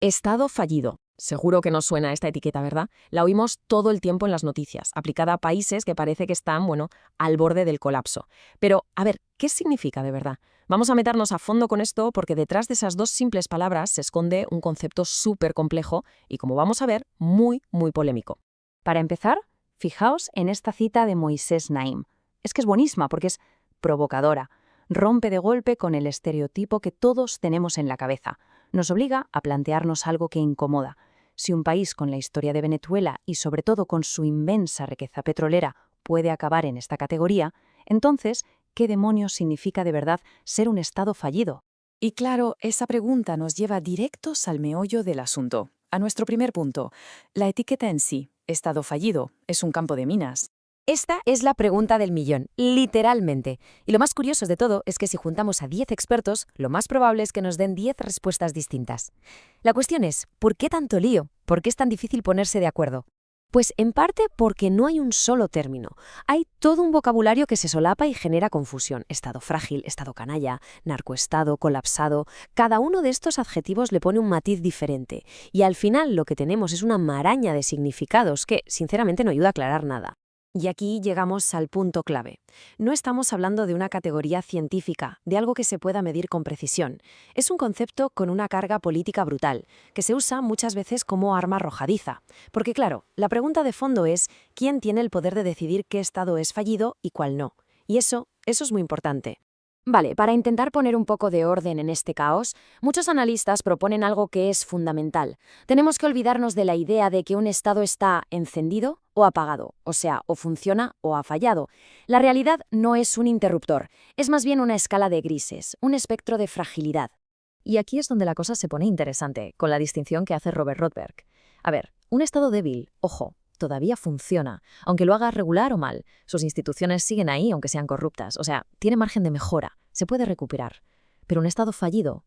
Estado fallido. Seguro que nos suena esta etiqueta, ¿verdad? La oímos todo el tiempo en las noticias, aplicada a países que parece que están, al borde del colapso. Pero, a ver, ¿qué significa de verdad? Vamos a meternos a fondo con esto porque detrás de esas dos simples palabras se esconde un concepto súper complejo y, como vamos a ver, muy, muy polémico. Para empezar, fijaos en esta cita de Moisés Naim. Es que es buenísima porque es provocadora. Rompe de golpe con el estereotipo que todos tenemos en la cabeza. Nos obliga a plantearnos algo que incomoda. Si un país con la historia de Venezuela y sobre todo con su inmensa riqueza petrolera puede acabar en esta categoría, entonces, ¿qué demonios significa de verdad ser un Estado fallido? Y claro, esa pregunta nos lleva directos al meollo del asunto, a nuestro primer punto. La etiqueta en sí, Estado fallido, es un campo de minas. Esta es la pregunta del millón, literalmente. Y lo más curioso de todo es que si juntamos a 10 expertos, lo más probable es que nos den 10 respuestas distintas. La cuestión es, ¿por qué tanto lío? ¿Por qué es tan difícil ponerse de acuerdo? Pues en parte porque no hay un solo término. Hay todo un vocabulario que se solapa y genera confusión. Estado frágil, estado canalla, narcoestado, colapsado. Cada uno de estos adjetivos le pone un matiz diferente. Y al final lo que tenemos es una maraña de significados que, sinceramente, no ayuda a aclarar nada. Y aquí llegamos al punto clave. No estamos hablando de una categoría científica, de algo que se pueda medir con precisión. Es un concepto con una carga política brutal, que se usa muchas veces como arma arrojadiza. Porque claro, la pregunta de fondo es ¿quién tiene el poder de decidir qué estado es fallido y cuál no? Y eso es muy importante. Vale, para intentar poner un poco de orden en este caos, muchos analistas proponen algo que es fundamental. Tenemos que olvidarnos de la idea de que un estado está encendido o apagado, o sea, o funciona o ha fallado. La realidad no es un interruptor, es más bien una escala de grises, un espectro de fragilidad. Y aquí es donde la cosa se pone interesante, con la distinción que hace Robert Rothberg. A ver, un estado débil, ojo, todavía funciona, aunque lo haga regular o mal. Sus instituciones siguen ahí, aunque sean corruptas. O sea, tiene margen de mejora, se puede recuperar. Pero un estado fallido,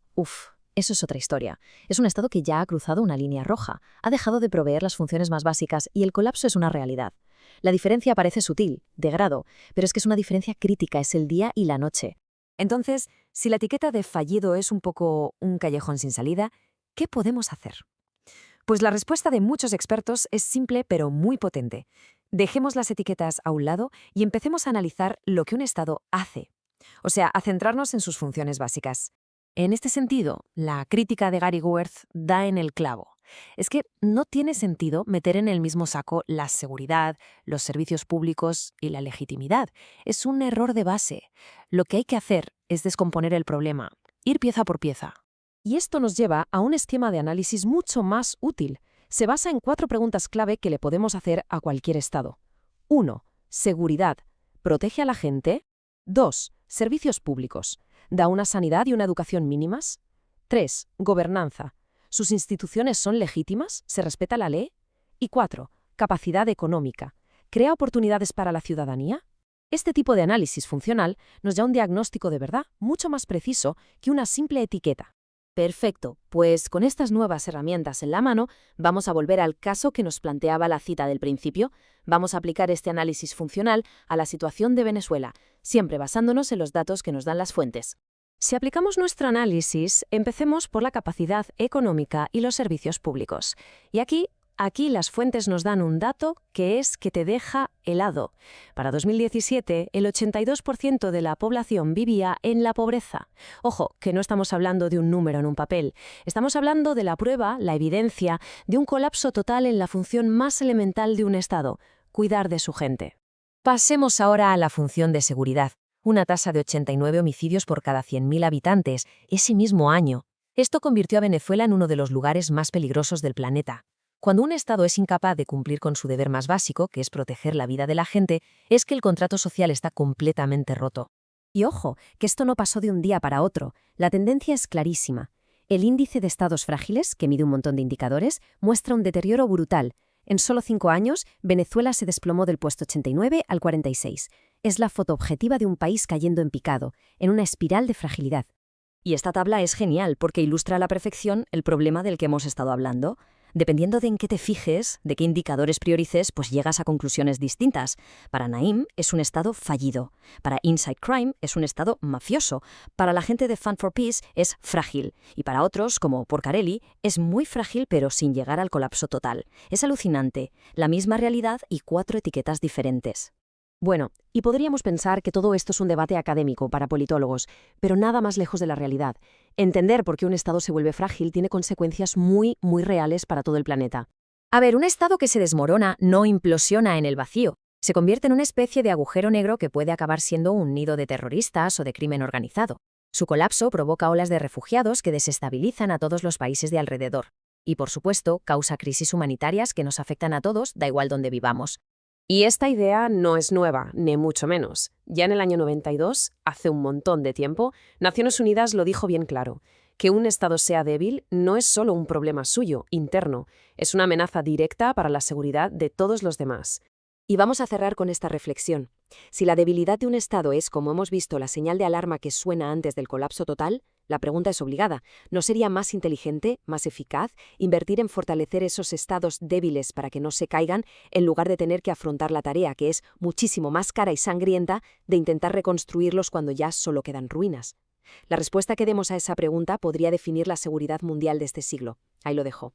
eso es otra historia. Es un estado que ya ha cruzado una línea roja, ha dejado de proveer las funciones más básicas y el colapso es una realidad. La diferencia parece sutil, de grado, pero es que es una diferencia crítica, es el día y la noche. Entonces, si la etiqueta de fallido es un poco un callejón sin salida, ¿qué podemos hacer? Pues la respuesta de muchos expertos es simple pero muy potente. Dejemos las etiquetas a un lado y empecemos a analizar lo que un Estado hace. O sea, a centrarnos en sus funciones básicas. En este sentido, la crítica de Gary Wirth da en el clavo. Es que no tiene sentido meter en el mismo saco la seguridad, los servicios públicos y la legitimidad. Es un error de base. Lo que hay que hacer es descomponer el problema, ir pieza por pieza. Y esto nos lleva a un esquema de análisis mucho más útil. Se basa en 4 preguntas clave que le podemos hacer a cualquier Estado. 1. Seguridad. ¿Protege a la gente? 2. Servicios públicos. ¿Da una sanidad y una educación mínimas? 3. Gobernanza. ¿Sus instituciones son legítimas? ¿Se respeta la ley? Y 4. Capacidad económica. ¿Crea oportunidades para la ciudadanía? Este tipo de análisis funcional nos da un diagnóstico de verdad mucho más preciso que una simple etiqueta. Perfecto, pues con estas nuevas herramientas en la mano, vamos a volver al caso que nos planteaba la cita del principio. Vamos a aplicar este análisis funcional a la situación de Venezuela, siempre basándonos en los datos que nos dan las fuentes. Si aplicamos nuestro análisis, empecemos por la capacidad económica y los servicios públicos. Y aquí las fuentes nos dan un dato que es que te deja helado. Para 2017, el 82% de la población vivía en la pobreza. Ojo, que no estamos hablando de un número en un papel. Estamos hablando de la prueba, la evidencia, de un colapso total en la función más elemental de un Estado, cuidar de su gente. Pasemos ahora a la función de seguridad. Una tasa de 89 homicidios por cada 100.000 habitantes, ese mismo año. Esto convirtió a Venezuela en uno de los lugares más peligrosos del planeta. Cuando un Estado es incapaz de cumplir con su deber más básico, que es proteger la vida de la gente, es que el contrato social está completamente roto. Y ojo, que esto no pasó de un día para otro. La tendencia es clarísima. El índice de estados frágiles, que mide un montón de indicadores, muestra un deterioro brutal. En solo 5 años, Venezuela se desplomó del puesto 89 al 46. Es la foto objetiva de un país cayendo en picado, en una espiral de fragilidad. Y esta tabla es genial porque ilustra a la perfección el problema del que hemos estado hablando. Dependiendo de en qué te fijes, de qué indicadores priorices, pues llegas a conclusiones distintas. Para Naim es un estado fallido. Para Inside Crime es un estado mafioso. Para la gente de Fund for Peace es frágil. Y para otros, como Porcarelli, es muy frágil pero sin llegar al colapso total. Es alucinante. La misma realidad y 4 etiquetas diferentes. Bueno, y podríamos pensar que todo esto es un debate académico para politólogos, pero nada más lejos de la realidad. Entender por qué un estado se vuelve frágil tiene consecuencias muy, muy reales para todo el planeta. A ver, un estado que se desmorona no implosiona en el vacío. Se convierte en una especie de agujero negro que puede acabar siendo un nido de terroristas o de crimen organizado. Su colapso provoca olas de refugiados que desestabilizan a todos los países de alrededor. Y, por supuesto, causa crisis humanitarias que nos afectan a todos, da igual donde vivamos. Y esta idea no es nueva, ni mucho menos. Ya en el año 92, hace un montón de tiempo, Naciones Unidas lo dijo bien claro. Que un Estado sea débil no es solo un problema suyo, interno, es una amenaza directa para la seguridad de todos los demás. Y vamos a cerrar con esta reflexión. Si la debilidad de un Estado es, como hemos visto, la señal de alarma que suena antes del colapso total, la pregunta es obligada. ¿No sería más inteligente, más eficaz, invertir en fortalecer esos estados débiles para que no se caigan, en lugar de tener que afrontar la tarea, que es muchísimo más cara y sangrienta, de intentar reconstruirlos cuando ya solo quedan ruinas? La respuesta que demos a esa pregunta podría definir la seguridad mundial de este siglo. Ahí lo dejo.